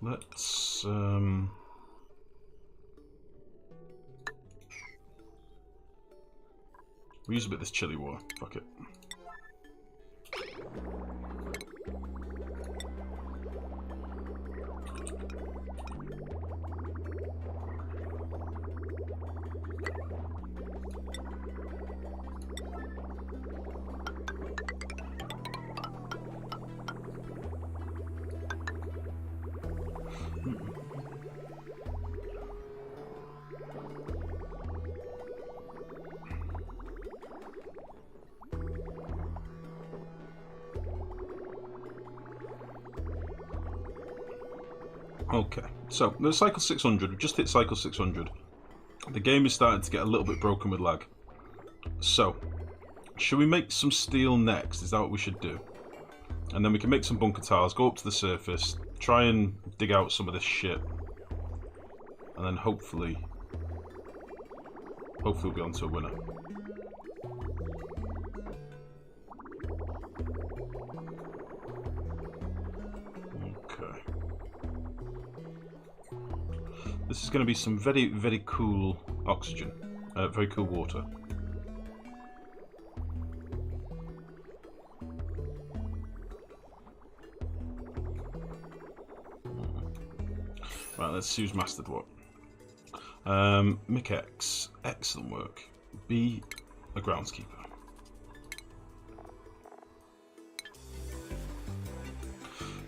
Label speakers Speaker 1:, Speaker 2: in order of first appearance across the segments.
Speaker 1: let's we use a bit of this chili water. Fuck it. Okay, so the cycle 600, we've just hit cycle 600. The game is starting to get a little bit broken with lag. So, should we make some steel next? Is that what we should do? And then we can make some bunker tiles, go up to the surface, try and dig out some of this shit. And then hopefully we'll be onto a winner. Okay. This is going to be some very, very cool oxygen. Very cool water. Right, let's see who's mastered what. Mick X, excellent work. Be a groundskeeper.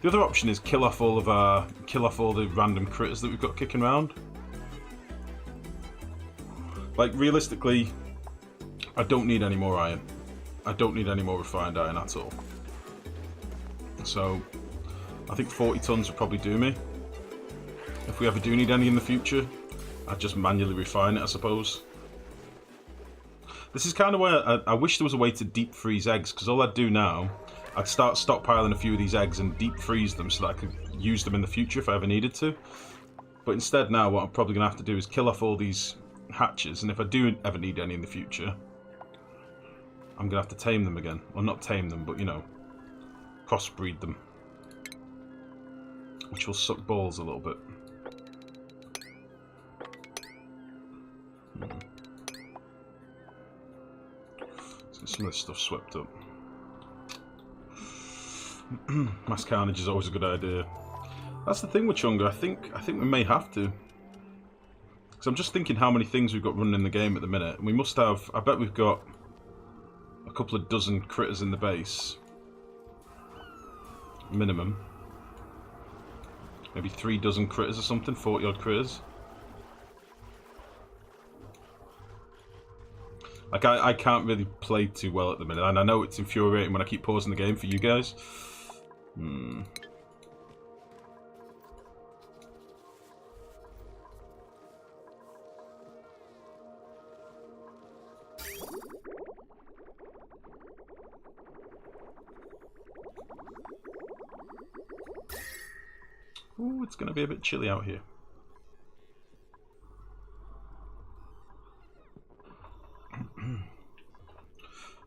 Speaker 1: The other option is kill off all the random critters that we've got kicking around. Like, realistically, I don't need any more iron. I don't need any more refined iron at all. So, I think 40 tons would probably do me. If we ever do need any in the future, I'd just manually refine it, I suppose. This is kind of where I wish there was a way to deep freeze eggs, because all I'd do now, I'd start stockpiling a few of these eggs and deep freeze them so that I could use them in the future if I ever needed to. But instead now, what I'm probably going to have to do is kill off all these hatches, and if I do ever need any in the future, I'm going to have to tame them again. Well, not tame them, but, you know, crossbreed them. Which will suck balls a little bit. Let's get some of this stuff swept up. Mass carnage is always a good idea. That's the thing with Chunga. I think we may have to. Because I'm just thinking how many things we've got running in the game at the minute. And we must have, I bet we've got a couple of dozen critters in the base. Minimum. Maybe 3 dozen critters or something, 40 odd critters. Like, I can't really play too well at the minute, and I know it's infuriating when I keep pausing the game for you guys. Ooh, it's going to be a bit chilly out here.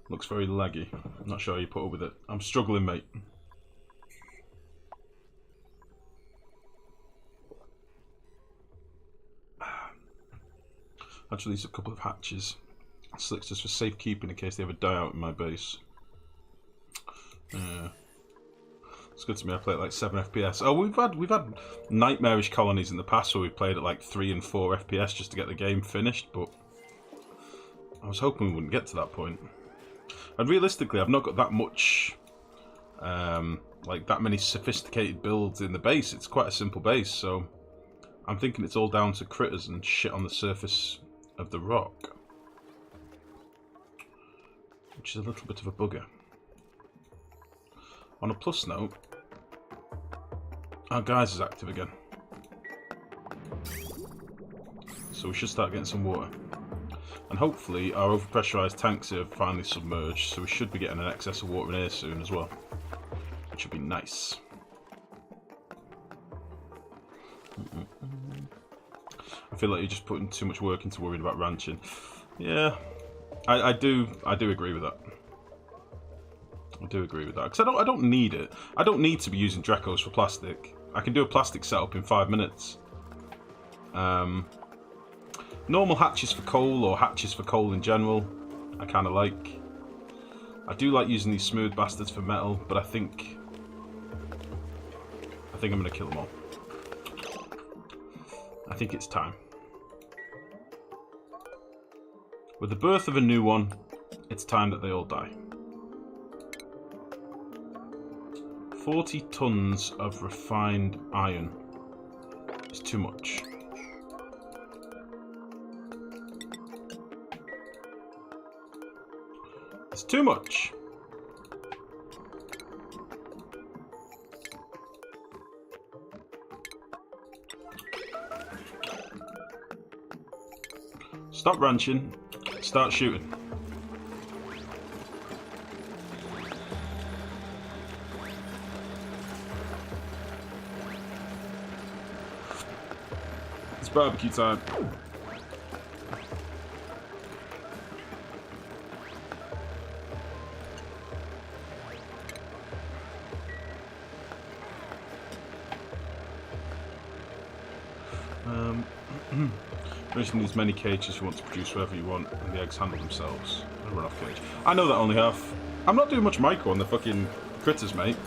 Speaker 1: Looks very laggy. I'm not sure how you put up with it. I'm struggling, mate. Actually, there's a couple of hatches. Slicks just for safekeeping in case they ever die out in my base. It's good to me. I play at like 7 FPS. Oh, we've had nightmarish colonies in the past where we played at like 3 and 4 FPS just to get the game finished, but I was hoping we wouldn't get to that point. And realistically, I've not got that much, like that many sophisticated builds in the base. It's quite a simple base, so I'm thinking it's all down to critters and shit on the surface of the rock, which is a little bit of a bugger. On a plus note, our guys is active again, so we should start getting some water. And hopefully our overpressurized tanks here have finally submerged, so we should be getting an excess of water in here soon as well, which would be nice. I feel like you're just putting too much work into worrying about ranching. Yeah, I do agree with that. I do agree with that, because I don't need it. I don't need to be using Dracos for plastic. I can do a plastic setup in 5 minutes. Normal hatches for coal, or hatches for coal in general, I kind of like. I do like using these smooth bastards for metal, but I think I'm going to kill them all. I think it's time. With the birth of a new one, it's time that they all die. 40 tons of refined iron is too much. It's too much. Stop ranching. Start shooting. It's barbecue time. Producing these many cages you want to produce wherever you want, and the eggs handle themselves. I run off cage. I know that only half. I'm not doing much micro on the fucking critters, mate.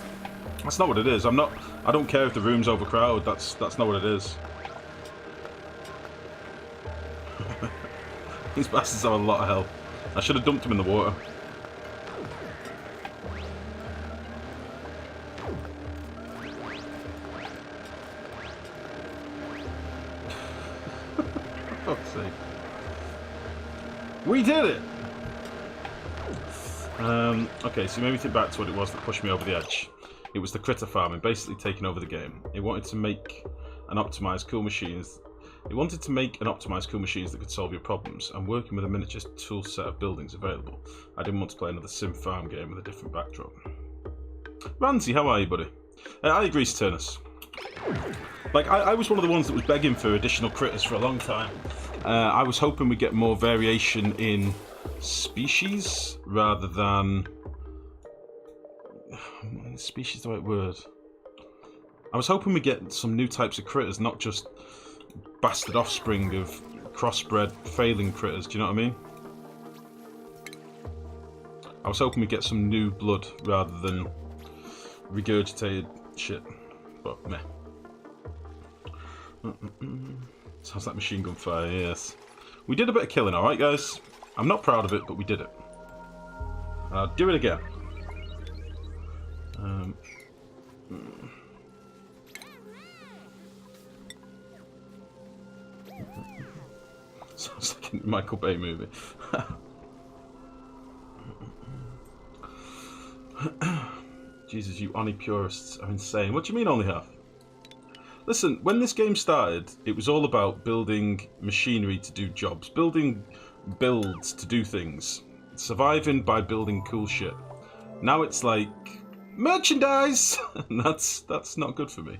Speaker 1: That's not what it is. I don't care if the room's overcrowded. That's not what it is. These bastards have a lot of health. I should have dumped them in the water. For fuck's sake. We did it! Okay, so you made me think back to what it was that pushed me over the edge. It was the critter farming, basically taking over the game. It wanted to make and optimize cool machines. It wanted to make and optimize cool machines that could solve your problems, and working with a miniature tool set of buildings available. I didn't want to play another sim farm game with a different backdrop. Ramsey, how are you, buddy? I agree, Turnus. Like, I was one of the ones that was begging for additional critters for a long time. I was hoping we'd get more variation in species rather than... Species is the right word. I was hoping we'd get some new types of critters, not just bastard offspring of crossbred failing critters, do you know what I mean? I was hoping we'd get some new blood rather than regurgitated shit, but meh. Sounds like machine gun fire, yes. We did a bit of killing, alright guys? I'm not proud of it, but we did it. And I'll do it again. Sounds like a Michael Bay movie. Jesus, you Oni purists are insane. What do you mean only half? Listen, when this game started, it was all about building machinery to do jobs, building builds to do things, surviving by building cool shit. Now it's like merchandise, and that's not good for me.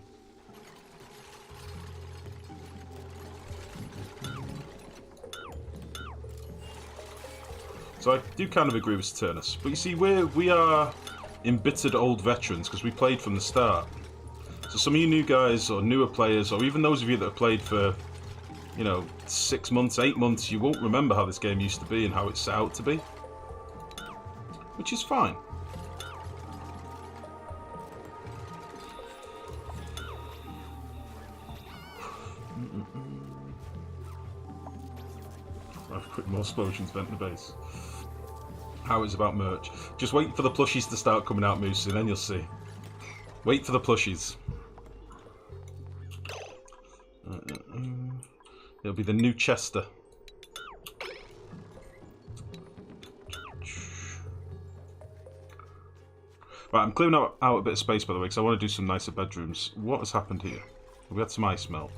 Speaker 1: So I do kind of agree with Saturnus, but you see, we are embittered old veterans because we played from the start. So some of you new guys or newer players, or even those of you that have played for, you know, 6 months, 8 months, you won't remember how this game used to be and how it's set out to be, which is fine. I've quick more explosions vent the base. How it's about merch. Just wait for the plushies to start coming out, Moose, and then you'll see. Wait for the plushies. It'll be the new Chester. Right, I'm clearing out a bit of space, by the way, because I want to do some nicer bedrooms. What has happened here? We had some ice melt.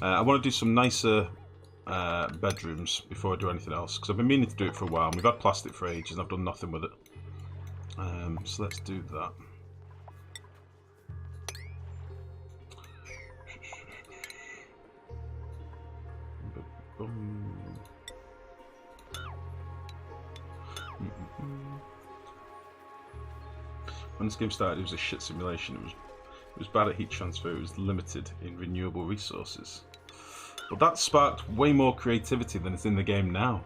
Speaker 1: I want to do some nicer bedrooms before I do anything else, because I've been meaning to do it for a while. We've had plastic for ages and I've done nothing with it. So let's do that. When this game started, it was a shit simulation. It was bad at heat transfer, it was limited in renewable resources. But that sparked way more creativity than is in the game now.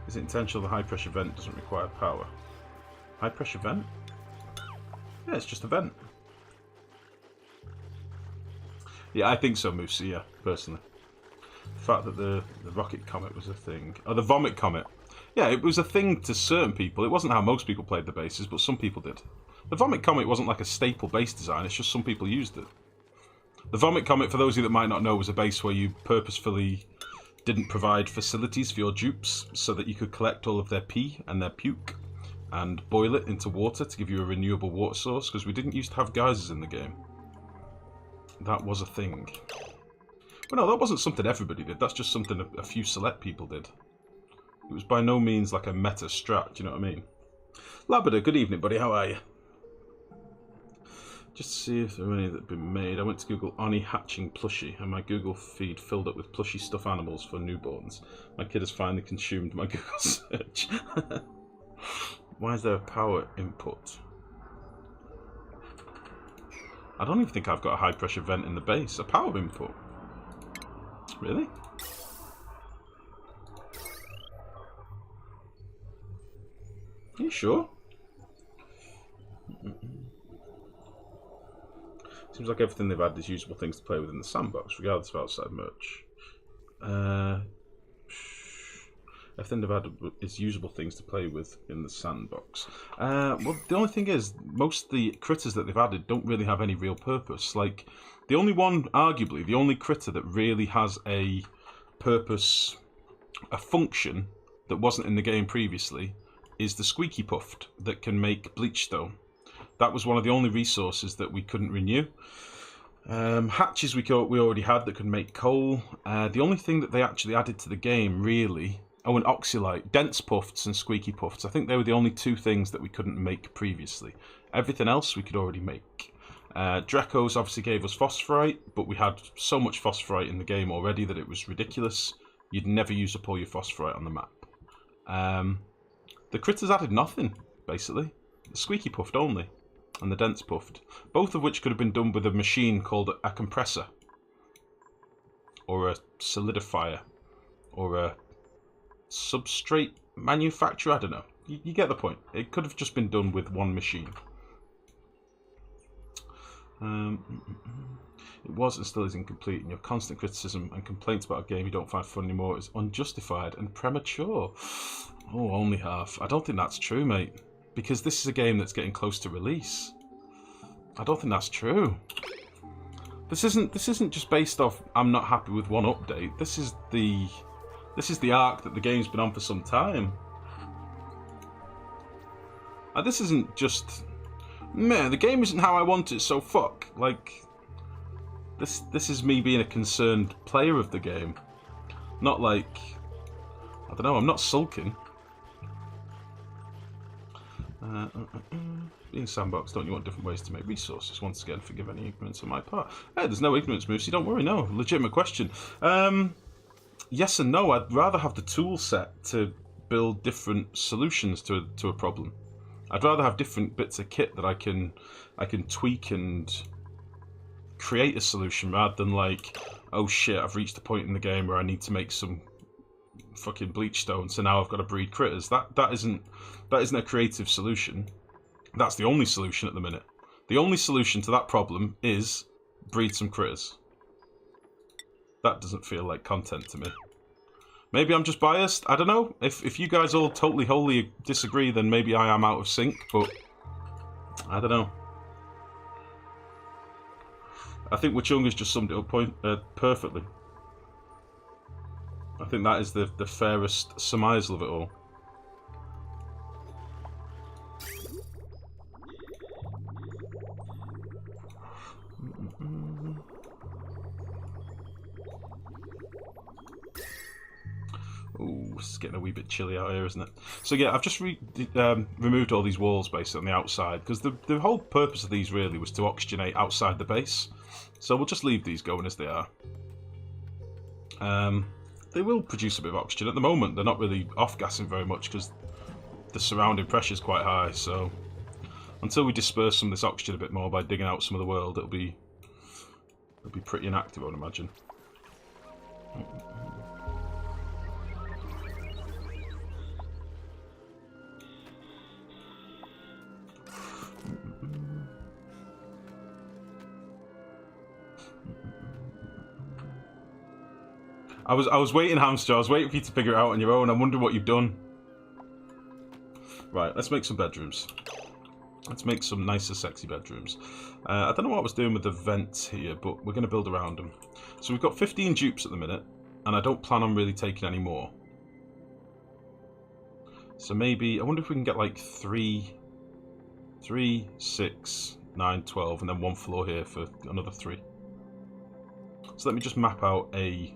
Speaker 1: Is it intentional the high pressure vent doesn't require power? High pressure vent? Yeah, it's just a vent. Yeah, I think so, Moose, yeah, personally. The fact that the rocket comet was a thing. Oh, the vomit comet. Yeah, it was a thing to certain people. It wasn't how most people played the bases, but some people did. The vomit comet wasn't like a staple base design, it's just some people used it. The vomit comet, for those of you that might not know, was a base where you purposefully didn't provide facilities for your dupes so that you could collect all of their pee and their puke and boil it into water to give you a renewable water source, because we didn't used to have geysers in the game. That was a thing. Well, no, that wasn't something everybody did. That's just something a few select people did. It was by no means like a meta strat, do you know what I mean? Labrador, good evening, buddy. How are you? Just to see if there are any that have been made. I went to Google Oni hatching plushie, and my Google feed filled up with plushie stuffed animals for newborns. My kid has finally consumed my Google search. Why is there a power input? I don't even think I've got a high pressure vent in the base. A power input? Really? Are you sure? Seems like everything they've added is usable things to play with in the sandbox, regardless of outside merch. Everything they've added is usable things to play with in the sandbox. Well, the only thing is, most of the critters that they've added don't really have any real purpose. Like, the only one, arguably, the only critter that really has a purpose, a function that wasn't in the game previously, is the squeaky puffed that can make bleachstone. That was one of the only resources that we couldn't renew. Hatches we already had that could make coal. The only thing that they actually added to the game, really... Oh, and oxylite. Dense puffs and squeaky puffs. I think they were the only two things that we couldn't make previously. Everything else we could already make. Dracos obviously gave us phosphorite, but we had so much phosphorite in the game already that it was ridiculous. You'd never use up all your phosphorite on the map. The critters added nothing, basically. The squeaky puffed only. And the dense puffed, both of which could have been done with a machine called a compressor, or a solidifier, or a substrate manufacturer. I don't know. You get the point. It could have just been done with one machine. It was and still is incomplete, and your constant criticism and complaints about a game you don't find fun anymore is unjustified and premature. Oh, only half. I don't think that's true, mate. Because this is a game that's getting close to release. I don't think that's true. This isn't just based off I'm not happy with one update. This is the arc that the game's been on for some time. And this isn't just, man, the game isn't how I want it, so fuck. Like, this is me being a concerned player of the game. Not like, I don't know, I'm not sulking. Being sandbox, don't you want different ways to make resources? Once again, forgive any ignorance on my part. Hey, there's no ignorance, Moosey, don't worry, no. Legitimate question. Yes and no. I'd rather have the tool set to build different solutions to a problem. I'd rather have different bits of kit that I can tweak and create a solution, rather than like, oh shit, I've reached a point in the game where I need to make some fucking bleachstone, so now I've got to breed critters. That isn't a creative solution. That's the only solution at the minute. The only solution to that problem is breed some critters. That doesn't feel like content to me. Maybe I'm just biased. I don't know. If you guys all totally wholly disagree, then maybe I am out of sync, but I don't know. I think Wachunga's just summed it up perfectly. I think that is the fairest surmisal of it all. Ooh, it's getting a wee bit chilly out here, isn't it? So yeah, I've just removed all these walls basically on the outside, because the whole purpose of these really was to oxygenate outside the base. So we'll just leave these going as they are. They will produce a bit of oxygen. At the moment, they're not really off-gassing very much, because the surrounding pressure is quite high. So until we disperse some of this oxygen a bit more by digging out some of the world, it'll be pretty inactive, I would imagine. I was waiting, Hamster. I was waiting for you to figure it out on your own. I wonder what you've done. Right, let's make some bedrooms. Let's make some nicer, sexy bedrooms. I don't know what I was doing with the vents here, but we're going to build around them. So we've got 15 dupes at the minute, and I don't plan on really taking any more. So maybe, I wonder if we can get like 3, 6, 9, 12, and then one floor here for another 3. So let me just map out a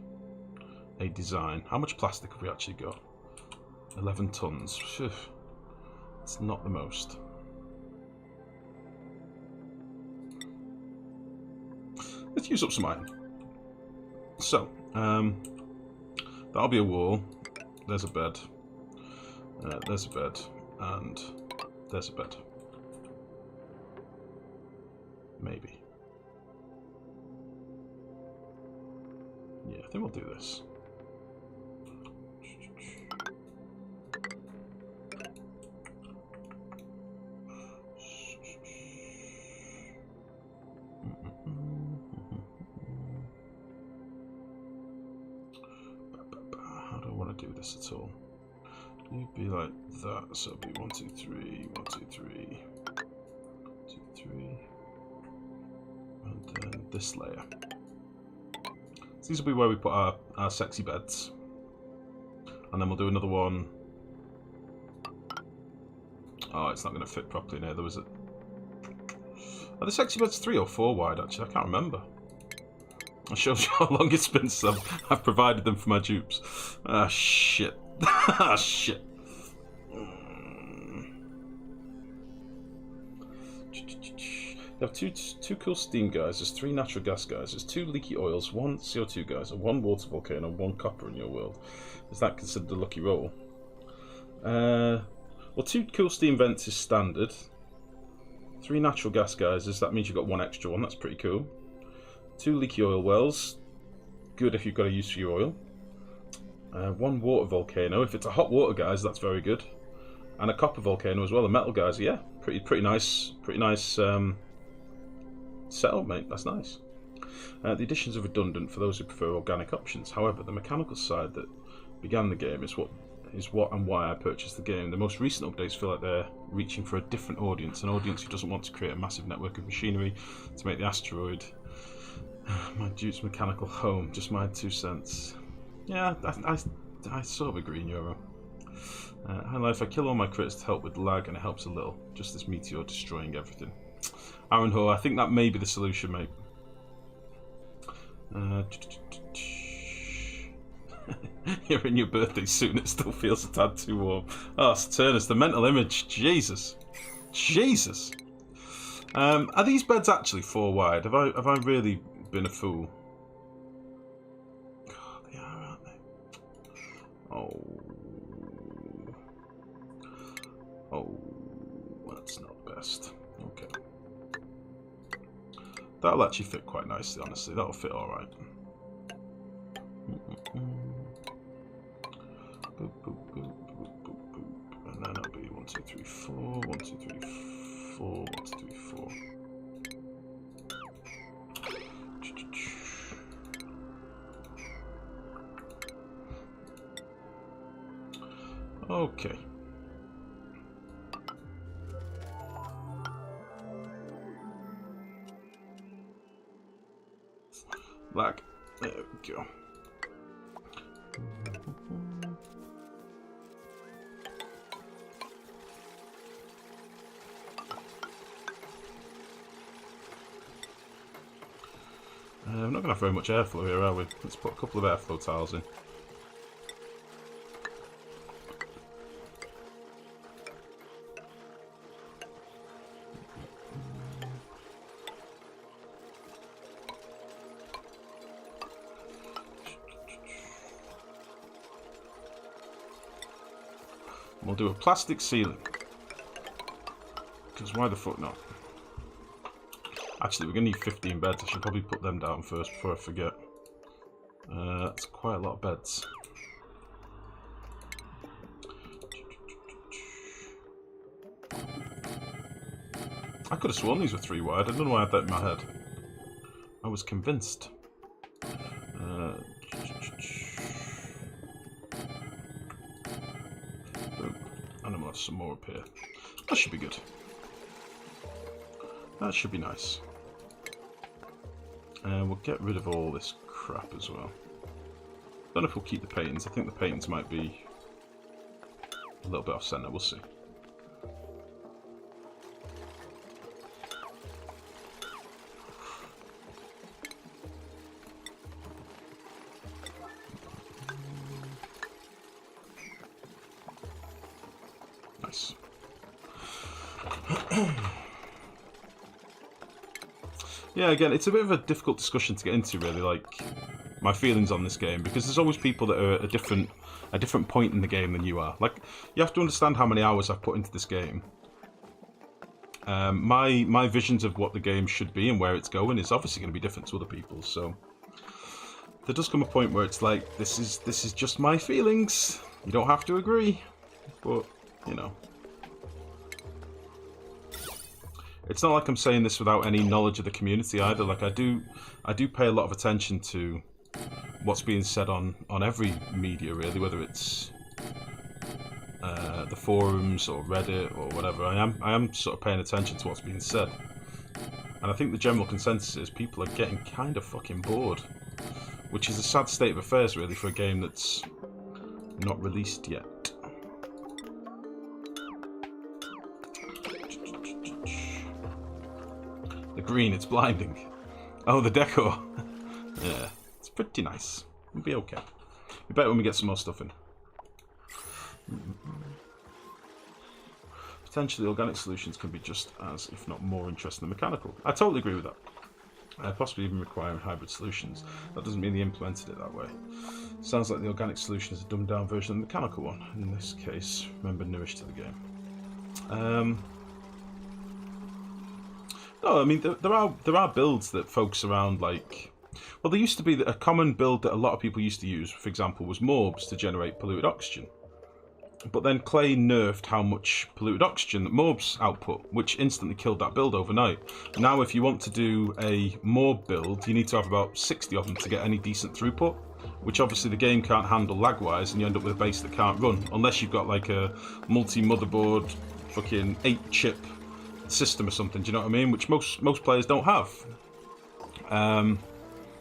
Speaker 1: design. How much plastic have we actually got? 11 tons. Phew. It's not the most. Let's use up some iron. So, that'll be a wall. There's a bed. There's a bed. And there's a bed. Maybe. Yeah, I think we'll do this. How do I want to do this at all? You'd be like that, so it'd be 1, 2, 3, 1, 2, 3, 2, 3, and then this layer. So these will be where we put our sexy beds, and then we'll do another one. Oh, it's not going to fit properly in here. There was a. Are the sexy beds 3 or 4 wide? Actually, I can't remember. It shows you how long it's been since I've provided them for my dupes. Ah, shit. Ah, shit. You have two cool steam geysers, 3 natural gas geysers, 2 leaky oils, 1 CO2 geyser, 1 water volcano, 1 copper in your world. Is that considered a lucky roll? Well, 2 cool steam vents is standard. 3 natural gas geysers, that means you've got 1 extra one, that's pretty cool. 2 leaky oil wells, good if you've got a use for your oil. 1 water volcano, if it's a hot water geyser, that's very good. And a copper volcano as well, a metal geyser, yeah, pretty nice setup, mate. That's nice. The additions are redundant for those who prefer organic options. However, the mechanical side that began the game is what and why I purchased the game. The most recent updates feel like they're reaching for a different audience, an audience who doesn't want to create a massive network of machinery to make the asteroid my dude's mechanical home. Just my 2 cents. Yeah, I sort of agree, Neuro. Hi Life, I kill all my crits to help with lag, and it helps a little. Just this meteor destroying everything. Aaron Ho, I think that may be the solution, mate. You're in your birthday suit and it still feels a tad too warm. Oh, Saturnus, the mental image. Jesus. Jesus. Are these beds actually 4 wide? Have I really been a fool? God, they are, aren't they? Oh, that's not the best. Okay. That'll actually fit quite nicely, honestly. That'll fit alright. Boop, boop, boop, boop, boop, boop. And then it'll be 1, 2, 3, 4, 1, 2, 3, 4, 1, 2, 3, 4. Okay. Lag. There we go. We're not going to have very much airflow here, are we? Let's put a couple of airflow tiles in. We'll do a plastic ceiling. Because why the fuck not? Actually, we're going to need 15 beds. I should probably put them down first before I forget. That's quite a lot of beds. I could have sworn these were 3 wide. I don't know why I had that in my head. I was convinced. Boom. And I'm going to have some more up here. That should be good. That should be nice. We'll get rid of all this crap as well. Don't know if we'll keep the paintings. I think the paintings might be a little bit off center. We'll see. Nice. Yeah, again, it's a bit of a difficult discussion to get into, really, like, my feelings on this game, because there's always people that are at a different point in the game than you are. Like, you have to understand how many hours I've put into this game. My visions of what the game should be and where it's going is obviously going to be different to other people's, so there does come a point where it's like, this is just my feelings. You don't have to agree, but, you know. It's not like I'm saying this without any knowledge of the community either. Like, I do pay a lot of attention to what's being said on every media, really, whether it's the forums or Reddit or whatever. I am sort of paying attention to what's being said, and I think the general consensus is people are getting kind of fucking bored, which is a sad state of affairs, really, for a game that's not released yet. The green, it's blinding. Oh, the decor. Yeah, it's pretty nice. It'll be okay. Be better when we get some more stuff in. Potentially, organic solutions can be just as, if not more, interesting than mechanical. I totally agree with that. Possibly even requiring hybrid solutions. That doesn't mean they implemented it that way. Sounds like the organic solution is a dumbed down version of the mechanical one. In this case, remember, newish to the game. No, I mean, there are builds that focus around, like... Well, there used to be a common build that a lot of people used to use, for example, was morbs to generate polluted oxygen. But then Clay nerfed how much polluted oxygen that morbs output, which instantly killed that build overnight. Now, if you want to do a morb build, you need to have about 60 of them to get any decent throughput, which obviously the game can't handle lag-wise, and you end up with a base that can't run, unless you've got, like, a multi-motherboard, fucking 8-chip... system or something, do you know what I mean? Which most players don't have.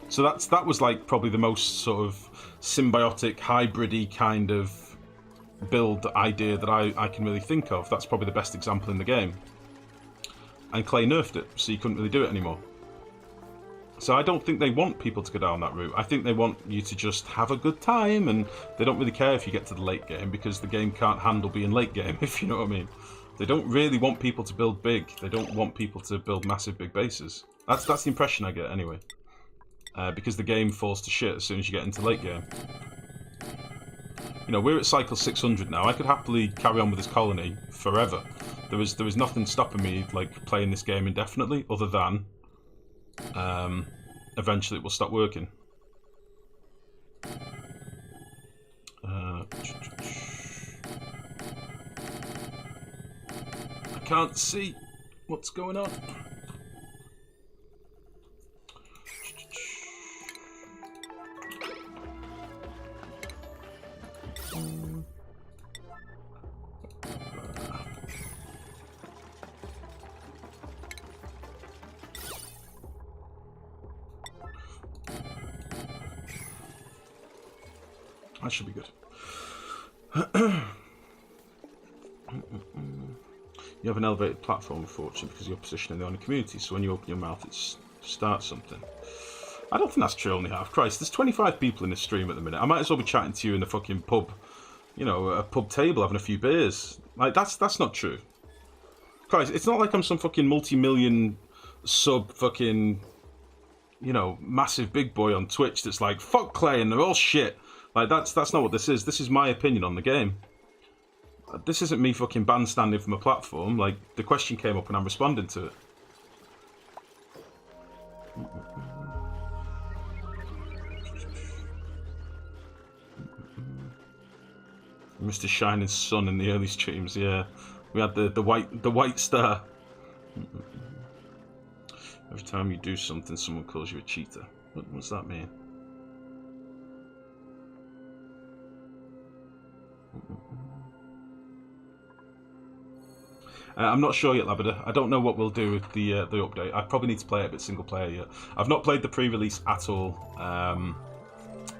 Speaker 1: So that was like probably the most sort of symbiotic, hybrid-y kind of build idea that I can really think of. That's probably the best example in the game. And Clay nerfed it, so you couldn't really do it anymore. So I don't think they want people to go down that route. I think they want you to just have a good time, and they don't really care if you get to the late game, because the game can't handle being late game, if you know what I mean. They don't really want people to build big. They don't want people to build massive big bases. That's the impression I get anyway. Because the game falls to shit as soon as you get into late game. You know, we're at cycle 600 now. I could happily carry on with this colony forever. There was nothing stopping me like playing this game indefinitely, other than eventually it will stop working. Can't see what's going on. That should be good. You have an elevated platform, unfortunately, because of your position in the only community, so when you open your mouth, it starts something. I don't think that's true, only half. Christ, there's 25 people in this stream at the minute. I might as well be chatting to you in a fucking pub, you know, a pub table, having a few beers. Like, that's not true. Christ, it's not like I'm some fucking multi-million sub fucking, you know, massive big boy on Twitch that's like, fuck Clay and they're all shit. Like, that's not what this is. This is my opinion on the game. This isn't me fucking bandstanding from a platform. Like, the question came up and I'm responding to it. Mr. Shining Sun in the early streams, yeah. We had the white star. Every time you do something, someone calls you a cheater. What does that mean? I'm not sure yet, Labrador. I don't know what we'll do with the update. I probably need to play it a bit single player yet. I've not played the pre-release at all,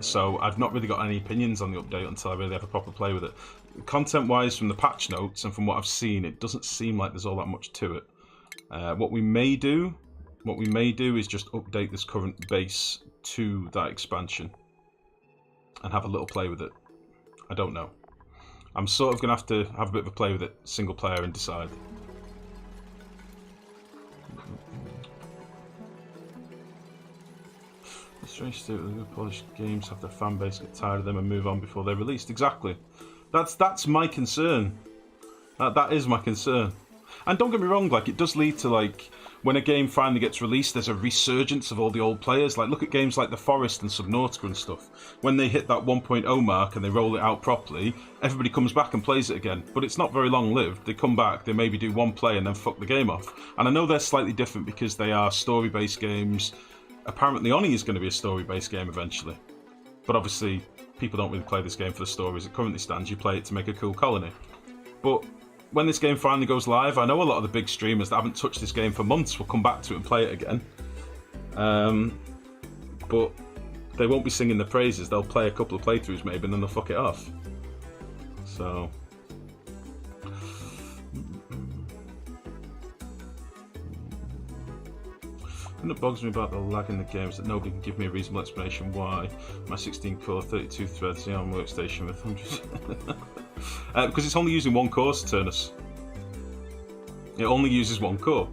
Speaker 1: so I've not really got any opinions on the update until I really have a proper play with it. Content-wise, from the patch notes and from what I've seen, it doesn't seem like there's all that much to it. What we may do is just update this current base to that expansion and have a little play with it. I don't know. I'm sort of going to have a bit of a play with it, single player, and decide. The strange state that the polished games have their fan base get tired of them and move on before they're released. Exactly. That's my concern. That is my concern. And don't get me wrong, like, it does lead to, like, when a game finally gets released, there's a resurgence of all the old players. Like, look at games like The Forest and Subnautica and stuff. When they hit that 1.0 mark and they roll it out properly, everybody comes back and plays it again. But it's not very long-lived. They come back, they maybe do one play and then fuck the game off. And I know they're slightly different because they are story-based games. Apparently Oni is going to be a story-based game eventually. But obviously, people don't really play this game for the story as it currently stands. You play it to make a cool colony. But when this game finally goes live, I know a lot of the big streamers that haven't touched this game for months will come back to it and play it again. But they won't be singing the praises. They'll play a couple of playthroughs maybe and then they'll fuck it off. So... The thing that bugs me about the lag in the game is that nobody can give me a reasonable explanation why my 16-core 32 threads on workstation with hundreds. Because it's only using one core, Saturnus. It only uses one core.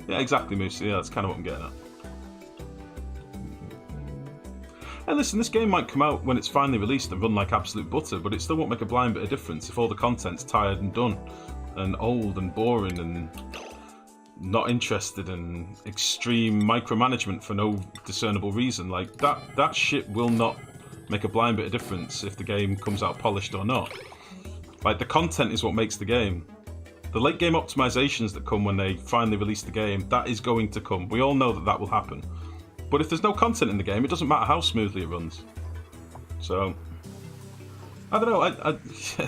Speaker 1: Yeah, exactly, Moose. Yeah, that's kind of what I'm getting at. And listen, this game might come out when it's finally released and run like absolute butter, but it still won't make a blind bit of difference if all the content's tired and done, and old and boring and not interested and extreme micromanagement for no discernible reason. Like, that shit will not make a blind bit of difference if the game comes out polished or not. Like, the content is what makes the game. The late game optimizations that come when they finally release the game, that is going to come. We all know that that will happen. But if there's no content in the game, it doesn't matter how smoothly it runs. So, I don't know,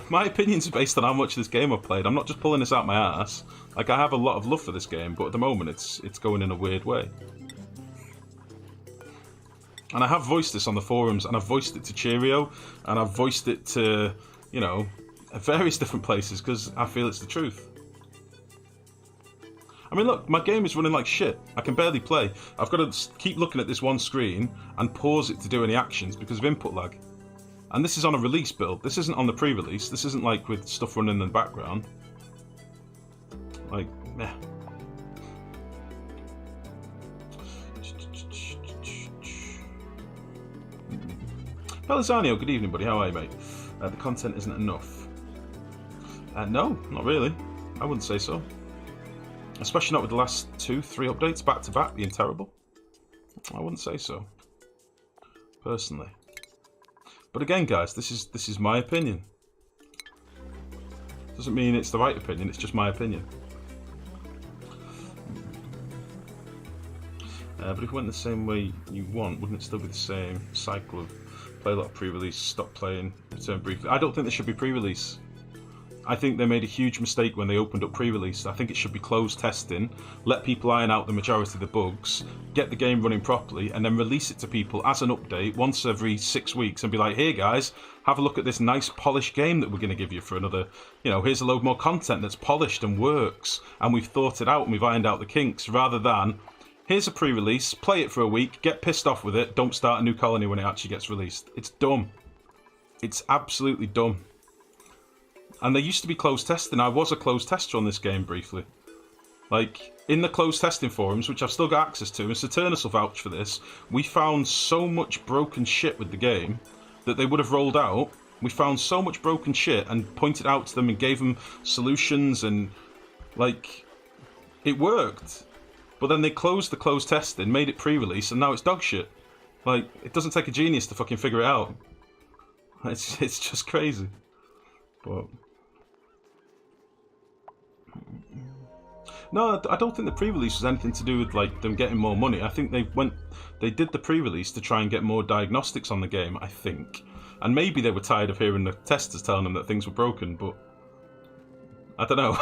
Speaker 1: my opinions are based on how much of this game I've played. I'm not just pulling this out my ass. Like, I have a lot of love for this game, but at the moment it's going in a weird way. And I have voiced this on the forums, and I've voiced it to Cheerio, and I've voiced it to, you know, various different places, because I feel it's the truth. I mean, look, my game is running like shit. I can barely play. I've got to keep looking at this one screen and pause it to do any actions because of input lag. And this is on a release build. This isn't on the pre-release. This isn't like with stuff running in the background. Like, meh. Pelizanio, good evening, buddy. How are you, mate? The content isn't enough. No, not really. I wouldn't say so. Especially not with the last 2-3 updates back to back being terrible. I wouldn't say so, personally. But again, guys, this is my opinion. Doesn't mean it's the right opinion. It's just my opinion. But if it went the same way you want, wouldn't it still be the same cycle of play a lot of pre-release, stop playing, return briefly? I don't think there should be pre-release. I think they made a huge mistake when they opened up pre-release. I think it should be closed testing, let people iron out the majority of the bugs, get the game running properly, and then release it to people as an update once every 6 weeks and be like, hey guys, have a look at this nice polished game that we're going to give you for another, you know, here's a load more content that's polished and works, and we've thought it out and we've ironed out the kinks, rather than, here's a pre-release, play it for a week, get pissed off with it, don't start a new colony when it actually gets released. It's dumb. It's absolutely dumb. And there used to be closed testing. I was a closed tester on this game briefly. Like, in the closed testing forums, which I've still got access to, and Saturnus will vouch for this, we found so much broken shit with the game that they would have rolled out. We found so much broken shit and pointed out to them and gave them solutions, and like, it worked. But then they closed the closed testing, made it pre-release, and now it's dog shit. Like, it doesn't take a genius to fucking figure it out. It's just crazy. But no, I don't think the pre-release was anything to do with like them getting more money. I think they did the pre-release to try and get more diagnostics on the game, I think. And maybe they were tired of hearing the testers telling them that things were broken, but I don't know.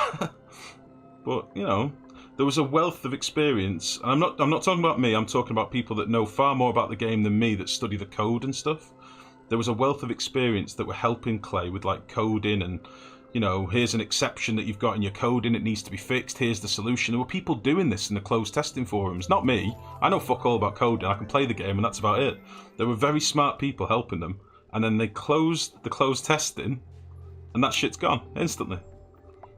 Speaker 1: But, you know, there was a wealth of experience. And I'm not talking about me, I'm talking about people that know far more about the game than me, that study the code and stuff. There was a wealth of experience that were helping Clay with like coding and, you know, here's an exception that you've got in your coding, it needs to be fixed, here's the solution. There were people doing this in the closed testing forums, not me. I know fuck all about coding, I can play the game and that's about it. There were very smart people helping them, and then they closed the closed testing, and that shit's gone instantly.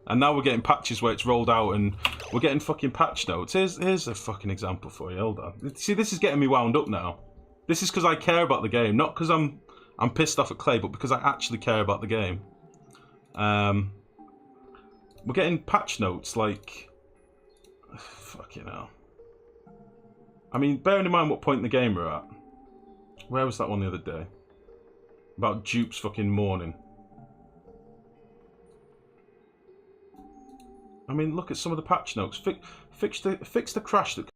Speaker 1: And now we're getting patches where it's rolled out and we're getting fucking patch notes. Here's a fucking example for you, hold on. See, this is getting me wound up now. This is because I care about the game, not because I'm pissed off at Clay, but because I actually care about the game. We're getting patch notes like, fucking hell. I mean, bearing in mind what point in the game we're at. Where was that one the other day? About Duke's fucking morning. I mean, look at some of the patch notes. Fix the crash that